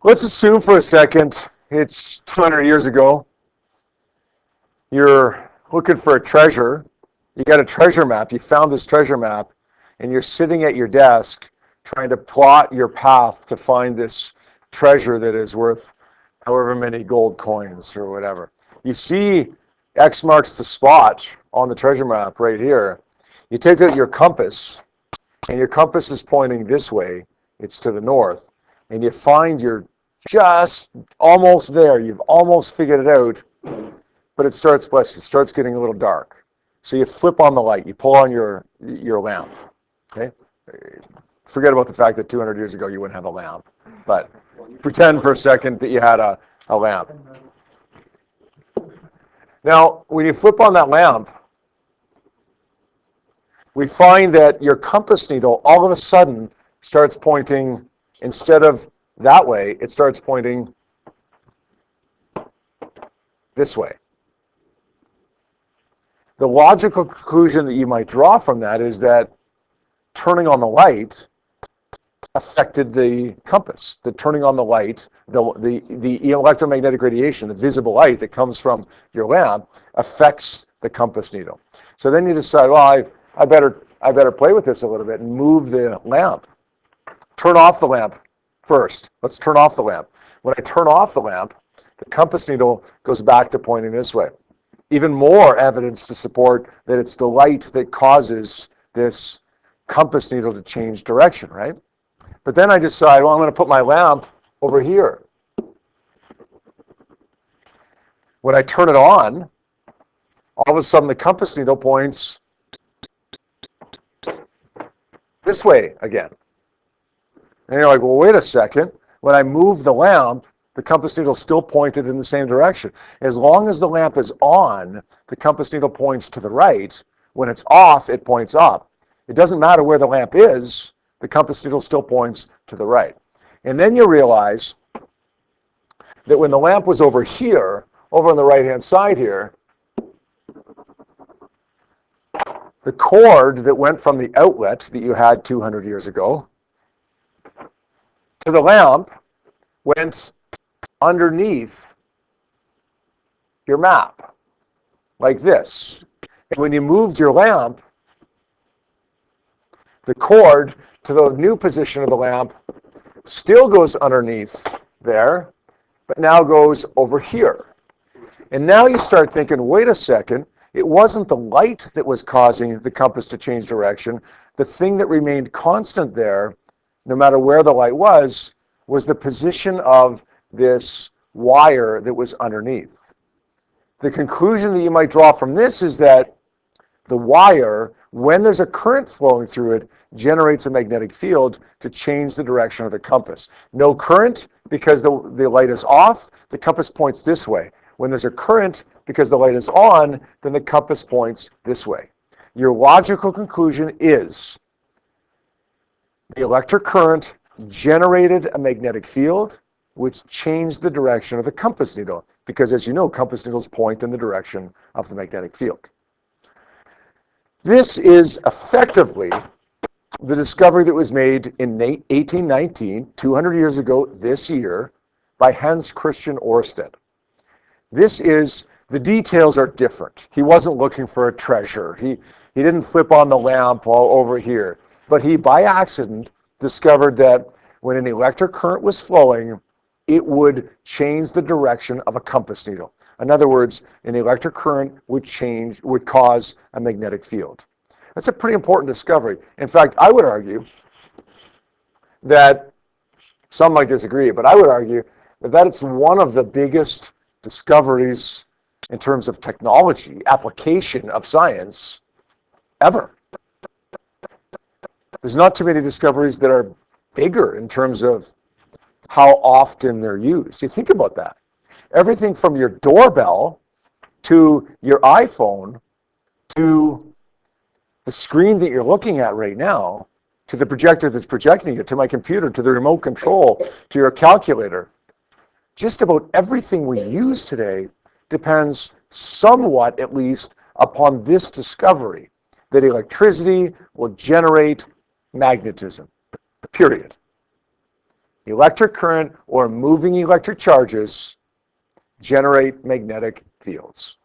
Let's assume for a second it's 200 years ago. You're looking for a treasure. You got a treasure map. You found this treasure map, and you're sitting at your desk trying to plot your path to find this treasure that is worth however many gold coins or whatever. You see X marks the spot on the treasure map right here. You take out your compass, and your compass is pointing this way. It's to the north. And you find you're just almost there. You've almost figured it out, but it starts getting a little dark. So you flip on the light. You pull on your lamp. Okay? Forget about the fact that 200 years ago you wouldn't have a lamp, but pretend for a second that you had a lamp. Now, when you flip on that lamp, we find that your compass needle all of a sudden starts pointing, instead of that way, it starts pointing this way. The logical conclusion that you might draw from that is that turning on the light affected the compass. The turning on the light, the electromagnetic radiation, the visible light that comes from your lamp affects the compass needle. So then you decide, well, I better play with this a little bit and move the lamp. Turn off the lamp first. Let's turn off the lamp. When I turn off the lamp, the compass needle goes back to pointing this way. Even more evidence to support that it's the light that causes this compass needle to change direction, right? But then I decide, well, I'm going to put my lamp over here. When I turn it on, all of a sudden the compass needle points this way again. And you're like, well, wait a second. When I move the lamp, the compass needle still pointed in the same direction. As long as the lamp is on, the compass needle points to the right. When it's off, it points up. It doesn't matter where the lamp is, the compass needle still points to the right. And then you realize that when the lamp was over here, over on the right-hand side here, the cord that went from the outlet that you had 200 years ago to the lamp went underneath your map, like this. And when you moved your lamp, the cord to the new position of the lamp still goes underneath there, but now goes over here. And now you start thinking, wait a second, it wasn't the light that was causing the compass to change direction. The thing that remained constant there, no matter where the light was the position of this wire that was underneath. The conclusion that you might draw from this is that the wire, when there's a current flowing through it, generates a magnetic field to change the direction of the compass. No current, because the light is off, the compass points this way. When there's a current, because the light is on, then the compass points this way. Your logical conclusion is the electric current generated a magnetic field which changed the direction of the compass needle, because as you know, compass needles point in the direction of the magnetic field. This is effectively the discovery that was made in 1819, 200 years ago this year, by Hans Christian Ørsted. The details are different. He wasn't looking for a treasure. He didn't flip on the lamp all over here. But he, by accident, discovered that when an electric current was flowing, it would change the direction of a compass needle. In other words, an electric current would cause a magnetic field. That's a pretty important discovery. In fact, I would argue that, some might disagree, but I would argue that it's one of the biggest discoveries in terms of technology, application of science, ever. There's not too many discoveries that are bigger in terms of how often they're used. You think about that. Everything from your doorbell to your iPhone to the screen that you're looking at right now, to the projector that's projecting it, to my computer, to the remote control, to your calculator. Just about everything we use today depends somewhat, at least, upon this discovery, that electricity will generate magnetism, period. Electric current or moving electric charges generate magnetic fields.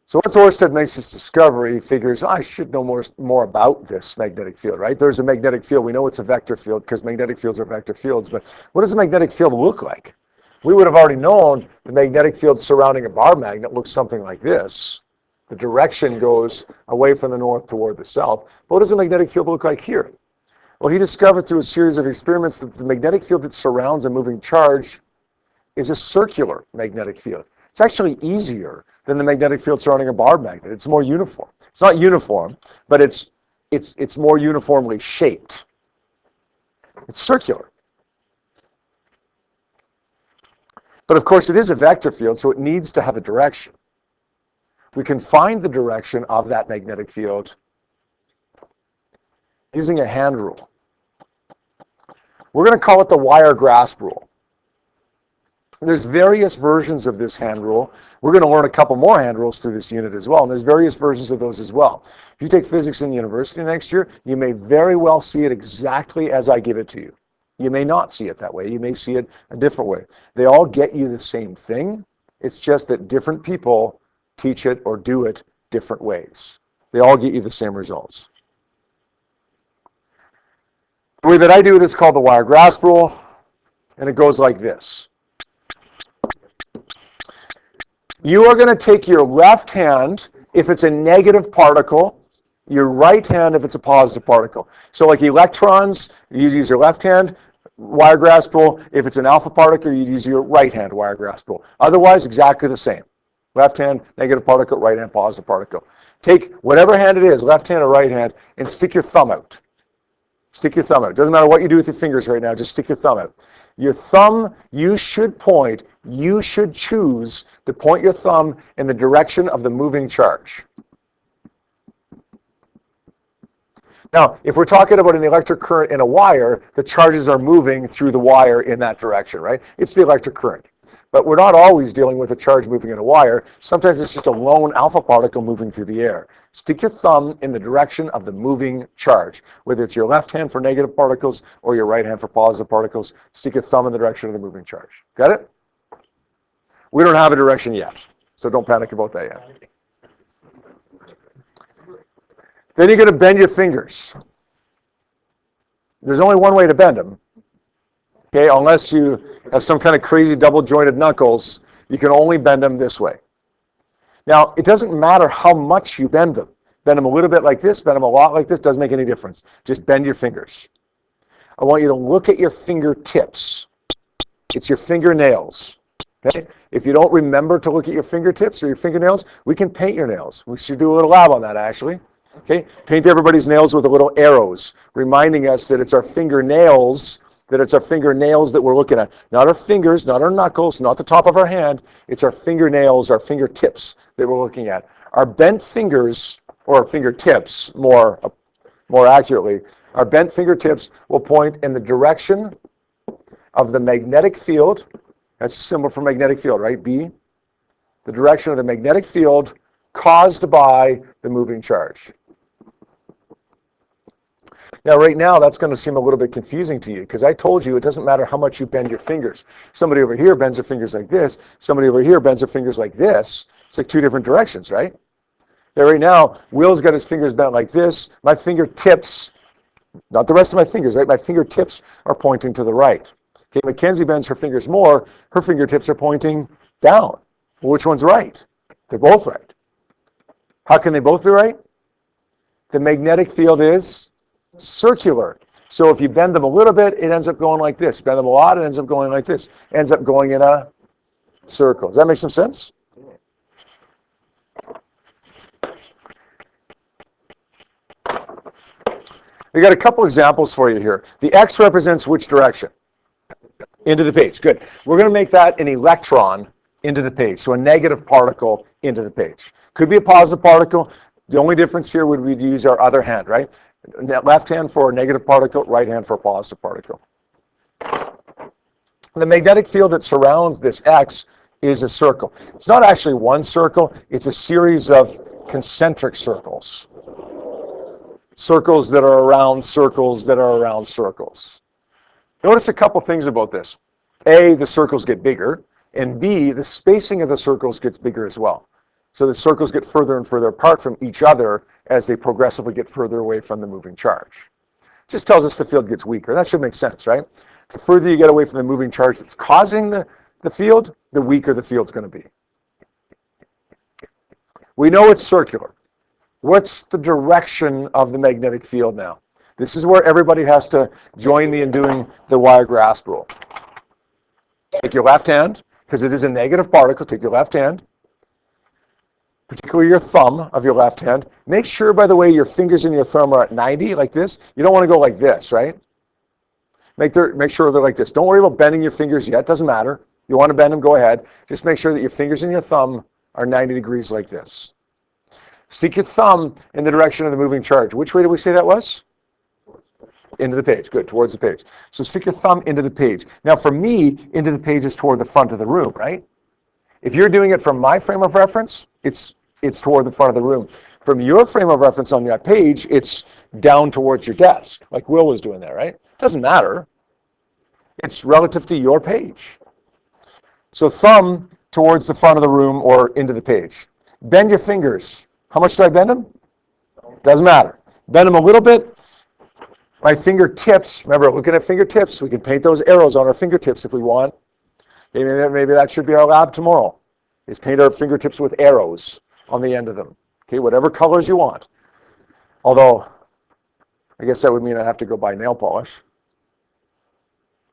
So once Ørsted makes this discovery, he figures, I should know more about this magnetic field, right? There's a magnetic field. We know it's a vector field because magnetic fields are vector fields, but what does a magnetic field look like? We would have already known the magnetic field surrounding a bar magnet looks something like this. The direction goes away from the north toward the south. But what does a magnetic field look like here? Well, he discovered through a series of experiments that the magnetic field that surrounds a moving charge is a circular magnetic field. It's actually easier than the magnetic field surrounding a bar magnet. It's more uniform. It's not uniform, but it's more uniformly shaped. It's circular. But of course, it is a vector field, so it needs to have a direction. We can find the direction of that magnetic field using a hand rule. We're going to call it the Wiregrass Rule. There's various versions of this hand rule. We're going to learn a couple more hand rules through this unit as well, and there's various versions of those as well. If you take physics in university next year, you may very well see it exactly as I give it to you. You may not see it that way. You may see it a different way. They all get you the same thing. It's just that different people teach it or do it different ways. They all get you the same results. The way that I do it is called the Wiregrass Rule, and it goes like this. You are going to take your left hand if it's a negative particle, your right hand if it's a positive particle. So like electrons, you use your left hand, Wiregrass Rule. If it's an alpha particle, you use your right hand, Wiregrass Rule. Otherwise, exactly the same. Left hand, negative particle, right hand, positive particle. Take whatever hand it is, left hand or right hand, and stick your thumb out. Stick your thumb out. Doesn't matter what you do with your fingers right now, just stick your thumb out. Your thumb, you should choose to point your thumb in the direction of the moving charge. Now, if we're talking about an electric current in a wire, the charges are moving through the wire in that direction, right? It's the electric current. But we're not always dealing with a charge moving in a wire. Sometimes it's just a lone alpha particle moving through the air. Stick your thumb in the direction of the moving charge. Whether it's your left hand for negative particles or your right hand for positive particles, stick your thumb in the direction of the moving charge. Got it? We don't have a direction yet, so don't panic about that yet. Then you're going to bend your fingers. There's only one way to bend them. Okay, unless you have some kind of crazy double-jointed knuckles, you can only bend them this way. Now, it doesn't matter how much you bend them. Bend them a little bit like this, bend them a lot like this, doesn't make any difference. Just bend your fingers. I want you to look at your fingertips. It's your fingernails. Okay? If you don't remember to look at your fingertips or your fingernails, we can paint your nails. We should do a little lab on that, actually. Okay? Paint everybody's nails with the little arrows, reminding us that it's our fingernails that we're looking at. Not our fingers, not our knuckles, not the top of our hand. It's our fingernails, our fingertips that we're looking at. Our bent fingers, or fingertips more accurately, our bent fingertips will point in the direction of the magnetic field. That's a symbol for magnetic field, right? B. The direction of the magnetic field caused by the moving charge. Now, right now, that's going to seem a little bit confusing to you because I told you it doesn't matter how much you bend your fingers. Somebody over here bends their fingers like this. Somebody over here bends their fingers like this. It's like two different directions, right? Now, right now, Will's got his fingers bent like this. My fingertips, not the rest of my fingers, right? My fingertips are pointing to the right. Okay, Mackenzie bends her fingers more. Her fingertips are pointing down. Well, which one's right? They're both right. How can they both be right? The magnetic field is circular. So if you bend them a little bit, it ends up going like this. Bend them a lot, it ends up going like this. It ends up going in a circle. Does that make some sense? We got a couple examples for you here. The X represents which direction? Into the page. Good. We're going to make that an electron into the page. So a negative particle into the page. Could be a positive particle. The only difference here would be to use our other hand, right? Left hand for a negative particle, right hand for a positive particle. The magnetic field that surrounds this X is a circle. It's not actually one circle, it's a series of concentric circles. circles that are around circles that are around circles. Notice a couple things about this. A, the circles get bigger, and B, the spacing of the circles gets bigger as well. So the circles get further and further apart from each other as they progressively get further away from the moving charge. It just tells us the field gets weaker. That should make sense, right? The further you get away from the moving charge that's causing the field, the weaker the field's going to be. We know it's circular. What's the direction of the magnetic field now? This is where everybody has to join me in doing the Wiregrass Rule. Take your left hand, because it is a negative particle, take your left hand, particularly your thumb of your left hand. Make sure, by the way, your fingers and your thumb are at 90, like this. You don't want to go like this, right? Make sure they're like this. Don't worry about bending your fingers yet. Doesn't matter. You want to bend them, go ahead. Just make sure that your fingers and your thumb are 90 degrees like this. Stick your thumb in the direction of the moving charge. Which way did we say that was? Into the page. Good, towards the page. So stick your thumb into the page. Now for me, into the page is toward the front of the room, right? If you're doing it from my frame of reference, it's toward the front of the room. From your frame of reference on that page, it's down towards your desk, like Will was doing there, right? Doesn't matter. It's relative to your page. So thumb towards the front of the room or into the page. Bend your fingers. How much do I bend them? Doesn't matter. Bend them a little bit. My fingertips, remember, looking at fingertips, we can paint those arrows on our fingertips if we want. Maybe that should be our lab tomorrow, is paint our fingertips with arrows on the end of them. Okay, whatever colors you want. Although, I guess that would mean I have to go buy nail polish.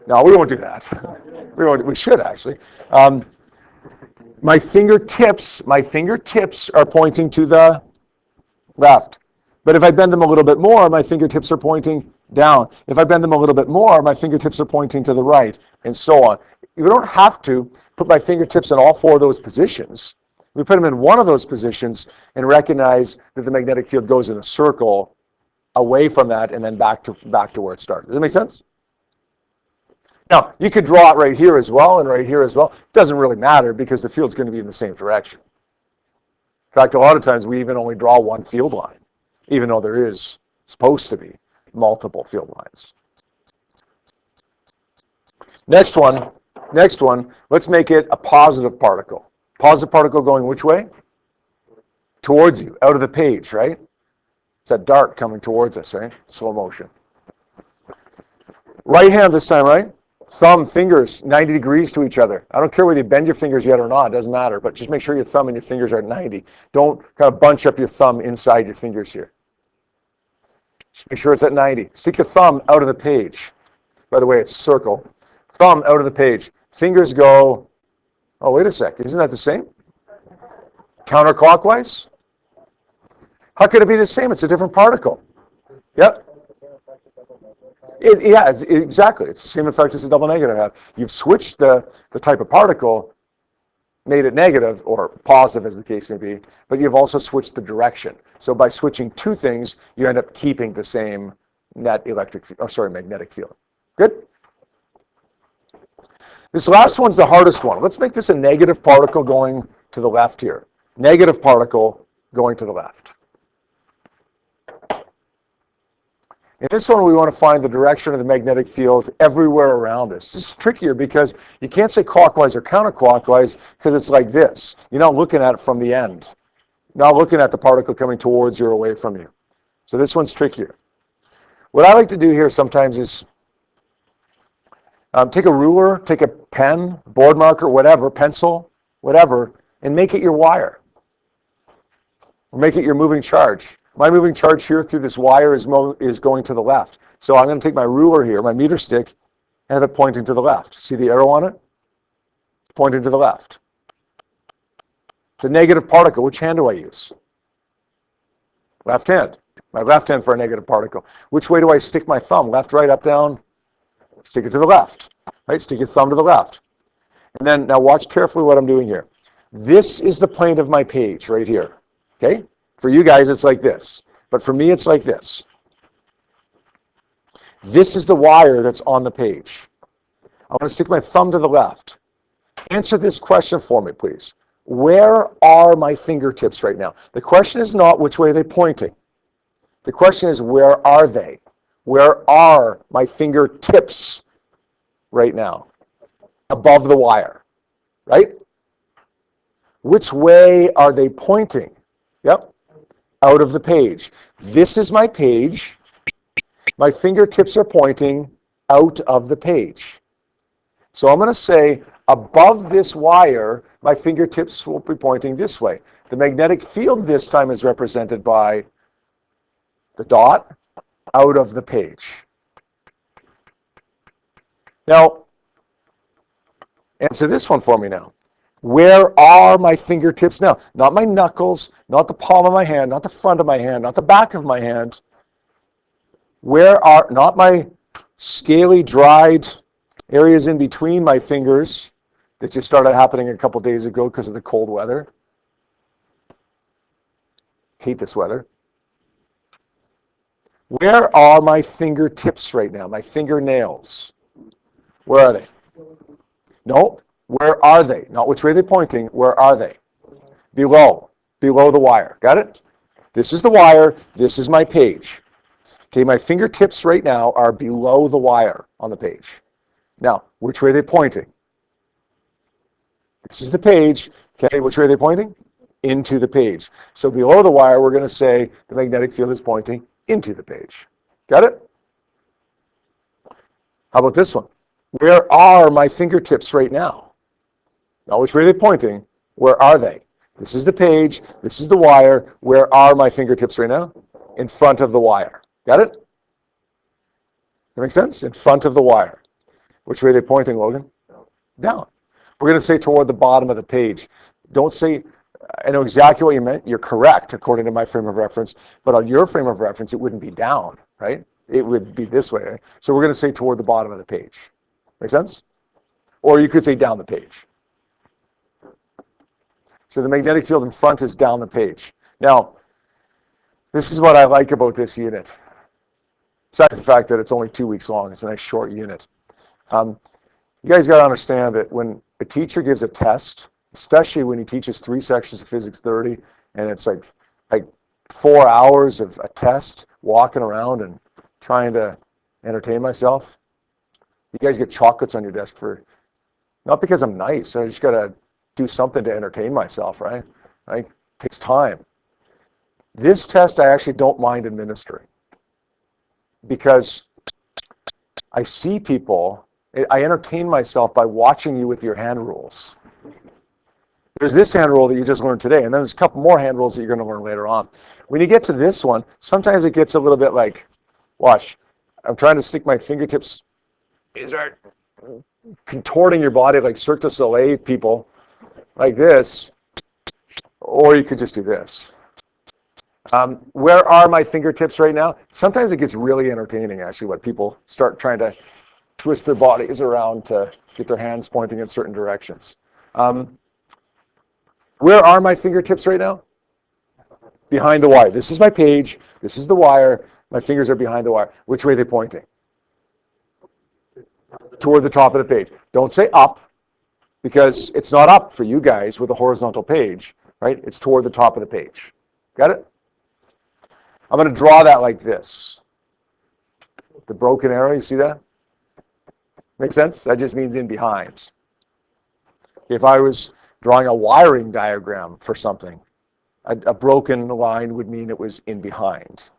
No, we won't do that. We should actually. My fingertips are pointing to the left. But if I bend them a little bit more, my fingertips are pointing down. If I bend them a little bit more, my fingertips are pointing to the right, and so on. You don't have to put my fingertips in all four of those positions. We put them in one of those positions and recognize that the magnetic field goes in a circle away from that and then back to where it started. Does that make sense? Now, you could draw it right here as well and right here as well. It doesn't really matter because the field's going to be in the same direction. In fact, a lot of times we even only draw one field line, even though there is supposed to be multiple field lines. Next one, let's make it a positive particle. Positive particle going which way? Towards you, out of the page, right? It's that dart coming towards us, right? Slow motion. Right hand this time, right? Thumb, fingers, 90 degrees to each other. I don't care whether you bend your fingers yet or not, it doesn't matter, but just make sure your thumb and your fingers are at 90. Don't kind of bunch up your thumb inside your fingers here. Just make sure it's at 90. Stick your thumb out of the page. By the way, it's circle. Thumb out of the page. Fingers go, oh, wait a sec, isn't that the same? Counterclockwise? How could it be the same? It's a different particle. Yep. Exactly. It's the same effect as a double negative have. You've switched the type of particle, made it negative or positive as the case may be, but you've also switched the direction. So by switching two things, you end up keeping the same magnetic field. Good? This last one's the hardest one. Let's make this a negative particle going to the left here. Negative particle going to the left. In this one, we want to find the direction of the magnetic field everywhere around us. This is trickier because you can't say clockwise or counterclockwise because it's like this. You're not looking at it from the end. You're not looking at the particle coming towards you or away from you. So this one's trickier. What I like to do here sometimes is take a ruler, take a pen, board marker, whatever, pencil, whatever, and make it your wire. Or make it your moving charge. My moving charge here through this wire is going to the left. So I'm going to take my ruler here, my meter stick, and have it pointing to the left. See the arrow on it? It's pointing to the left. The negative particle, which hand do I use? Left hand. My left hand for a negative particle. Which way do I stick my thumb? Left, right, up, down? Stick it to the left. Right? Stick your thumb to the left. And then, now watch carefully what I'm doing here. This is the plane of my page right here. Okay? For you guys, it's like this. But for me, it's like this. This is the wire that's on the page. I want to stick my thumb to the left. Answer this question for me, please. Where are my fingertips right now? The question is not which way are they pointing. The question is, where are they? Where are my fingertips right now? Above the wire, right? Which way are they pointing? Yep, out of the page. This is my page. My fingertips are pointing out of the page. So I'm going to say above this wire, my fingertips will be pointing this way. The magnetic field this time is represented by the dot out of the page. Now, answer this one for me now. Where are my fingertips now? Not my knuckles, not the palm of my hand, not the front of my hand, not the back of my hand. Where are, not my scaly, dried areas in between my fingers that just started happening a couple days ago because of the cold weather. Hate this weather. Where are my fingertips right now? My fingernails. Where are they? No. Where are they? Not which way they're pointing. Where are they? Below. Below the wire. Got it? This is the wire. This is my page. Okay, my fingertips right now are below the wire on the page. Now, which way are they pointing? This is the page. Okay, which way are they pointing? Into the page. So below the wire, we're going to say the magnetic field is pointing into the page. Got it? How about this one? Where are my fingertips right now? Now, which way are they pointing? Where are they? This is the page. This is the wire. Where are my fingertips right now? In front of the wire. Got it? That makes sense? In front of the wire. Which way are they pointing, Logan? Down. We're going to say toward the bottom of the page. Don't say, I know exactly what you meant. You're correct, according to my frame of reference. But on your frame of reference, it wouldn't be down, right? It would be this way. Right? So we're going to say toward the bottom of the page. Make sense? Or you could say down the page. So the magnetic field in front is down the page. Now, this is what I like about this unit. Besides the fact that it's only 2 weeks long, it's a nice short unit. You guys got to understand that when a teacher gives a test, especially when he teaches 3 sections of Physics 30, and it's like 4 hours of a test, walking around and trying to entertain myself, you guys get chocolates on your desk for, not because I'm nice, I just got to do something to entertain myself, right? It takes time. This test I actually don't mind administering because I see people, I entertain myself by watching you with your hand rules. There's this hand rule that you just learned today, and then there's a couple more hand rules that you're going to learn later on. When you get to this one, sometimes it gets a little bit like, watch, I'm trying to stick my fingertips, you start contorting your body like Cirque du Soleil people, like this, or you could just do this. Where are my fingertips right now? Sometimes it gets really entertaining, actually, when people start trying to twist their bodies around to get their hands pointing in certain directions. Where are my fingertips right now? Behind the wire. This is my page. This is the wire. My fingers are behind the wire. Which way are they pointing? Toward the top of the page. Don't say up, because it's not up for you guys with a horizontal page, right? It's toward the top of the page. Got it? I'm going to draw that like this. The broken arrow, you see that? Make sense? That just means in behind. If I was drawing a wiring diagram for something, a broken line would mean it was in behind.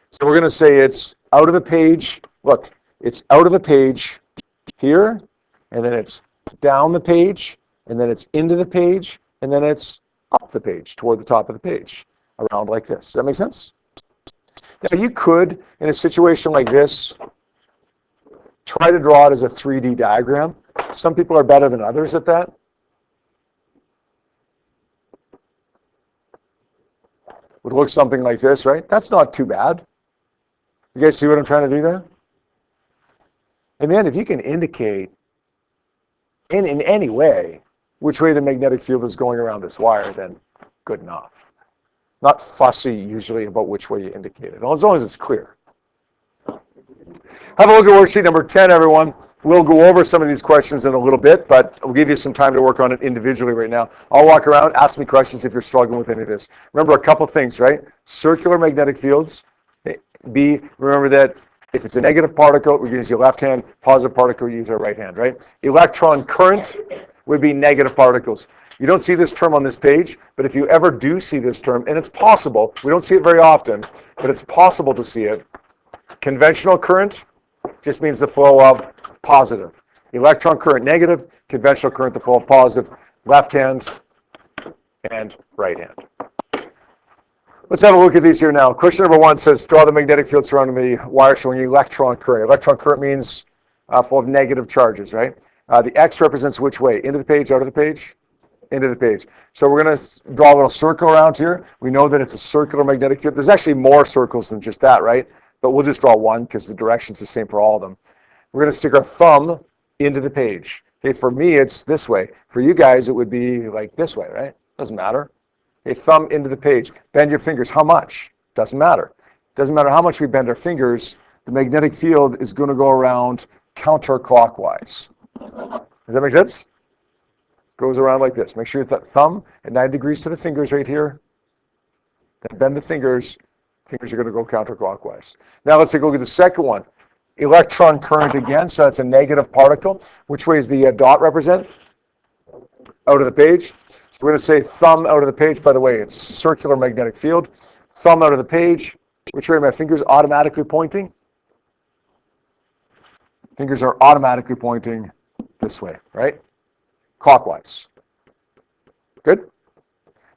So we're going to say it's out of the page. Look, it's out of the page here, and then it's down the page, and then it's into the page, and then it's up the page toward the top of the page, around like this. Does that make sense? Now you could, in a situation like this, try to draw it as a 3D diagram. Some people are better than others at that. Would look something like this, right? That's not too bad. You guys see what I'm trying to do there? And then if you can indicate in any way which way the magnetic field is going around this wire, then good enough. Not fussy usually about which way you indicate it, as long as it's clear. Have a look at worksheet number 10, everyone. We'll go over some of these questions in a little bit, but we'll give you some time to work on it individually right now. I'll walk around, ask me questions if you're struggling with any of this. Remember a couple things, right? Circular magnetic fields. B, remember that if it's a negative particle, we use your left hand, positive particle, we use our right hand, right? Electron current would be negative particles. You don't see this term on this page, but if you ever do see this term, and it's possible, we don't see it very often, but it's possible to see it. Conventional current just means the flow of positive. Electron current negative, conventional current the flow of positive, left hand and right hand. Let's have a look at these here now. Question number 1 says, draw the magnetic field surrounding the wire showing electron current. Electron current means full of negative charges, right? The X represents which way? Into the page, out of the page? Into the page. So we're going to draw a little circle around here. We know that it's a circular magnetic field. There's actually more circles than just that, right? But we'll just draw one because the direction's the same for all of them. We're going to stick our thumb into the page. Okay, for me, it's this way. For you guys, it would be like this way, right? Doesn't matter. Okay, thumb into the page. Bend your fingers. How much? Doesn't matter. Doesn't matter how much we bend our fingers. The magnetic field is going to go around counterclockwise. Does that make sense? Goes around like this. Make sure that thumb at 9 degrees to the fingers right here. Then bend the fingers. Fingers are going to go counterclockwise. Now let's take a look at the second one. Electron current again, so that's a negative particle. Which way is the dot represent? Out of the page. So we're going to say thumb out of the page. By the way, it's circular magnetic field. Thumb out of the page. Which way are my fingers automatically pointing? Fingers are automatically pointing this way, right? Clockwise. Good?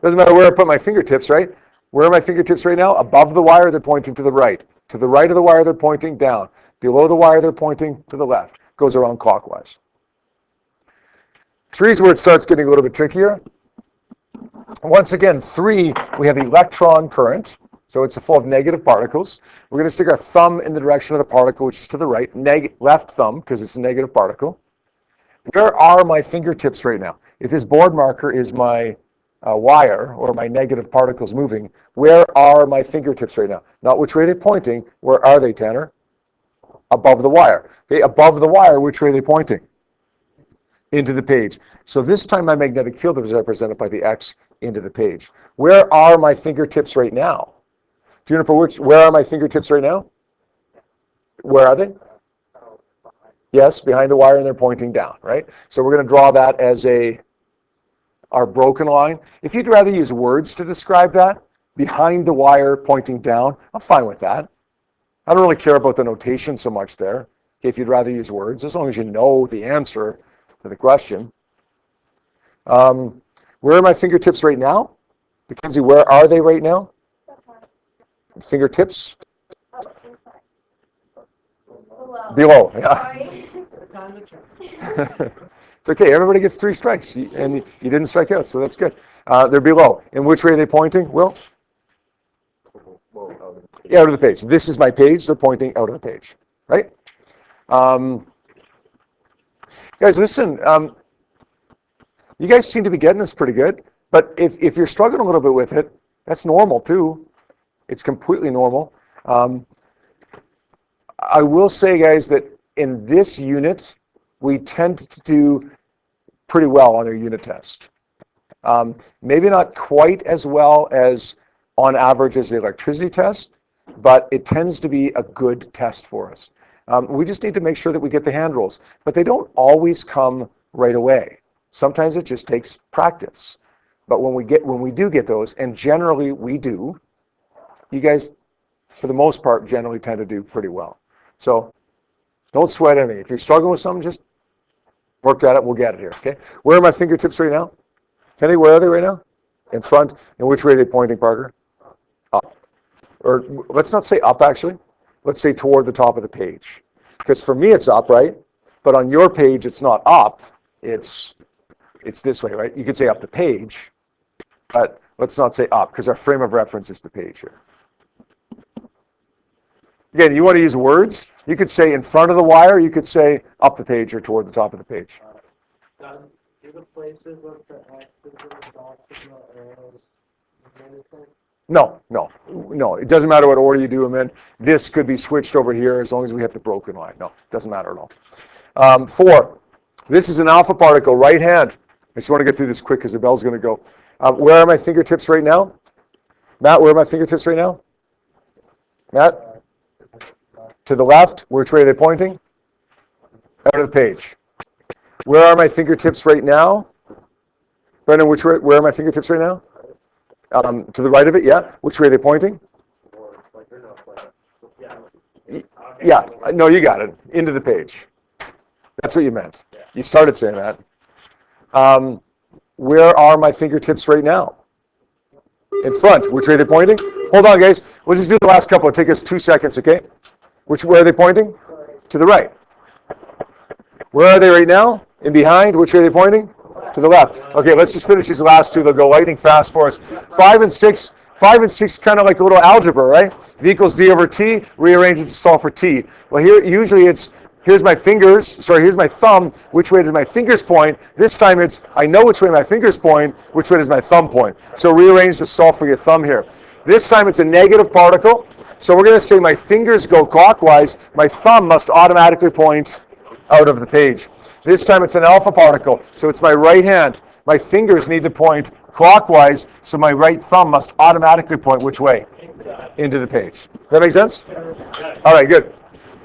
Doesn't matter where I put my fingertips, right? Where are my fingertips right now? Above the wire, they're pointing to the right. To the right of the wire, they're pointing down. Below the wire, they're pointing to the left. Goes around clockwise. 3 is where it starts getting a little bit trickier. Once again, 3, we have electron current. So it's full of negative particles. We're going to stick our thumb in the direction of the particle, which is to the right. Left thumb, because it's a negative particle. Where are my fingertips right now? If this board marker is my wire or my negative particles moving, where are my fingertips right now? Not which way they're pointing. Where are they, Tanner? Above the wire. Okay, above the wire, which way are they pointing? Into the page. So this time my magnetic field is represented by the X into the page. Where are my fingertips right now? Juniper, where are my fingertips right now? Where are they? Yes, behind the wire, and they're pointing down, right? So we're going to draw that as our broken line. If you'd rather use words to describe that, behind the wire pointing down, I'm fine with that. I don't really care about the notation so much there. If you'd rather use words, as long as you know the answer to the question. Where are my fingertips right now? Mackenzie, where are they right now? Fingertips? Below, yeah. It's okay. Everybody gets 3 strikes, and you didn't strike out, so that's good. They're below. And which way are they pointing? Will? Yeah, out of the page. This is my page. They're pointing out of the page, right? Guys, listen. You guys seem to be getting this pretty good, but if you're struggling a little bit with it, that's normal too. It's completely normal. I will say, guys, that in this unit, we tend to do pretty well on our unit test. Maybe not quite as well as on average as the electricity test, but it tends to be a good test for us. We just need to make sure that we get the hand rules, but they don't always come right away. Sometimes it just takes practice. But when we do get those, and generally we do, you guys, for the most part, generally tend to do pretty well. So don't sweat anything. If you're struggling with something, just work at it. We'll get it here, okay? Where are my fingertips right now? Kenny, where are they right now? In front. And which way are they pointing, Parker? Up. Or let's not say up, actually. Let's say toward the top of the page. Because for me, it's up, right? But on your page, it's not up. It's this way, right? You could say up the page, but let's not say up, because our frame of reference is the page here. Again, you want to use words? You could say in front of the wire, you could say up the page or toward the top of the page. Do the places with the X's and the dots and the arrows mean anything? No. It doesn't matter what order you do them in. This could be switched over here as long as we have the broken line. No, it doesn't matter at all. 4. This is an alpha particle, right hand. I just want to get through this quick because the bell's going to go. Where are my fingertips right now? Matt, where are my fingertips right now? Matt? To the left. Which way are they pointing? Out of the page. Where are my fingertips right now? Brendan, where are my fingertips right now? To the right of it, yeah. Which way are they pointing? Yeah, no, you got it. Into the page. That's what you meant. You started saying that. Where are my fingertips right now? In front. Which way are they pointing? Hold on, guys. We'll just do the last couple. It'll take us 2 seconds, okay? Where are they pointing? To the right. Where are they right now? In behind. Which way are they pointing? To the left. Okay, let's just finish these last two. They'll go lightning fast for us. 5 and 6. 5 and 6 kind of like a little algebra, right? V equals d over t. Rearrange it to solve for t. Well, here usually it's here's my thumb. Which way does my fingers point? This time it's I know which way my fingers point. Which way does my thumb point? So rearrange to solve for your thumb here. This time it's a negative particle. So we're going to say my fingers go clockwise. My thumb must automatically point out of the page. This time it's an alpha particle, so it's my right hand. My fingers need to point clockwise, so my right thumb must automatically point which way? Into the page. Does that make sense? All right, good.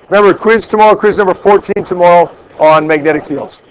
Remember, quiz tomorrow, quiz number 14 tomorrow on magnetic fields.